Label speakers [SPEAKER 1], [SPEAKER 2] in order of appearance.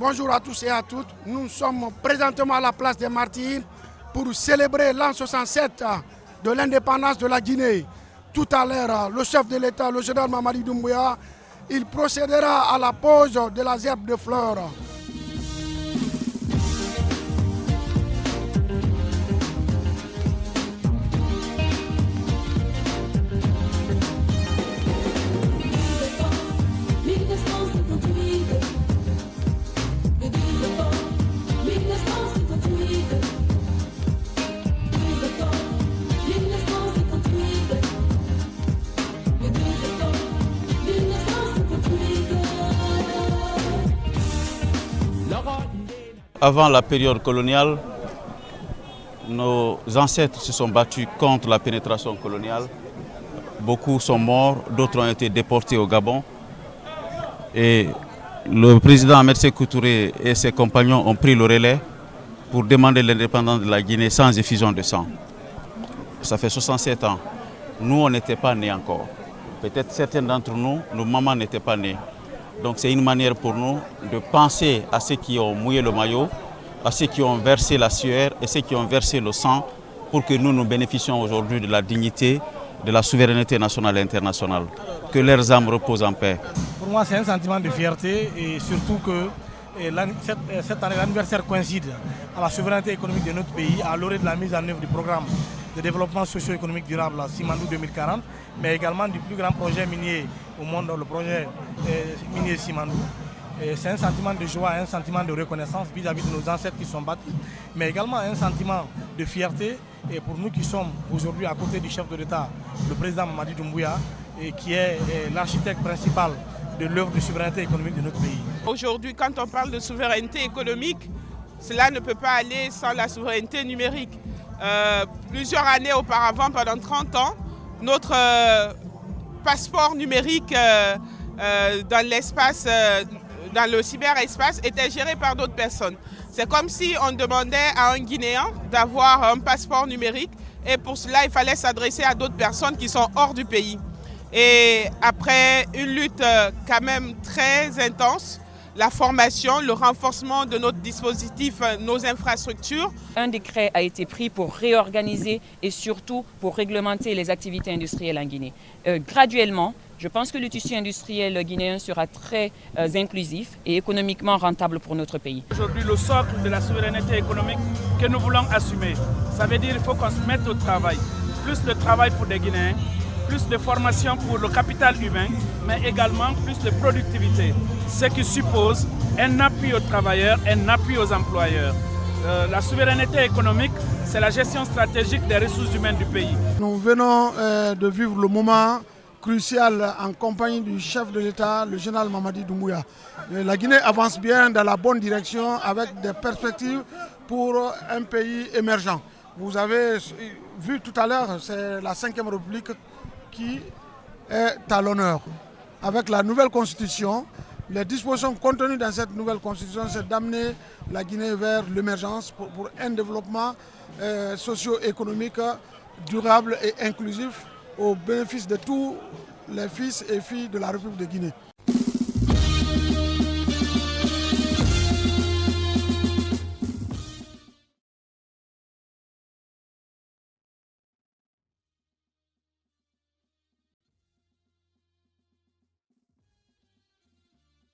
[SPEAKER 1] Bonjour à tous et à toutes. Nous sommes présentement à la place des Martyrs pour célébrer l'an 67 de l'indépendance de la Guinée. Tout à l'heure, le chef de l'État, le général Mamadi Doumbouya, il procédera à la pose de la gerbe de fleurs.
[SPEAKER 2] Avant la période coloniale, nos ancêtres se sont battus contre la pénétration coloniale. Beaucoup sont morts, d'autres ont été déportés au Gabon. Et le président Ahmed Sékou Touré et ses compagnons ont pris le relais pour demander l'indépendance de la Guinée sans effusion de sang. Ça fait 67 ans. Nous, on n'était pas nés encore. Peut-être certains d'entre nous, nos mamans n'étaient pas nés. Donc c'est une manière pour nous de penser à ceux qui ont mouillé le maillot, à ceux qui ont versé la sueur et ceux qui ont versé le sang pour que nous bénéficions aujourd'hui de la dignité, de la souveraineté nationale et internationale. Que leurs âmes reposent en paix.
[SPEAKER 3] Pour moi, c'est un sentiment de fierté et surtout que cette année, l'anniversaire coïncide à la souveraineté économique de notre pays, à l'orée de la mise en œuvre du programme de développement socio-économique durable Simandou 2040, mais également du plus grand projet minier au monde, le projet minier Simandou. C'est un sentiment de joie, un sentiment de reconnaissance vis-à-vis de nos ancêtres qui sont battus, mais également un sentiment de fierté et pour nous qui sommes aujourd'hui à côté du chef de l'État, le président Mamadi Doumbouya, qui est l'architecte principal de l'œuvre de souveraineté économique de notre pays.
[SPEAKER 4] Aujourd'hui, quand on parle de souveraineté économique, cela ne peut pas aller sans la souveraineté numérique. Plusieurs années auparavant, pendant 30 ans, notre passeport numérique dans l'espace, dans le cyberespace était géré par d'autres personnes. C'est comme si on demandait à un Guinéen d'avoir un passeport numérique et pour cela, il fallait s'adresser à d'autres personnes qui sont hors du pays. Et après une lutte quand même très intense, la formation, le renforcement de notre dispositif, nos infrastructures.
[SPEAKER 5] Un décret a été pris pour réorganiser et surtout pour réglementer les activités industrielles en Guinée. Graduellement, je pense que le tissu industriel guinéen sera très inclusif et économiquement rentable pour notre pays.
[SPEAKER 6] Aujourd'hui, le socle de la souveraineté économique que nous voulons assumer, ça veut dire qu'il faut qu'on se mette au travail. Plus de travail pour les Guinéens, plus de formation pour le capital humain, mais également plus de productivité, ce qui suppose un appui aux travailleurs, un appui aux employeurs. La souveraineté économique, c'est la gestion stratégique des ressources humaines du pays.
[SPEAKER 1] Nous venons de vivre le moment crucial en compagnie du chef de l'État, le général Mamadi Doumbouya. La Guinée avance bien dans la bonne direction avec des perspectives pour un pays émergent. Vous avez vu tout à l'heure, c'est la 5e République qui est à l'honneur. Avec la nouvelle constitution, les dispositions contenues dans cette nouvelle constitution, c'est d'amener la Guinée vers l'émergence pour un développement socio-économique durable et inclusif au bénéfice de tous les fils et filles de la République de Guinée.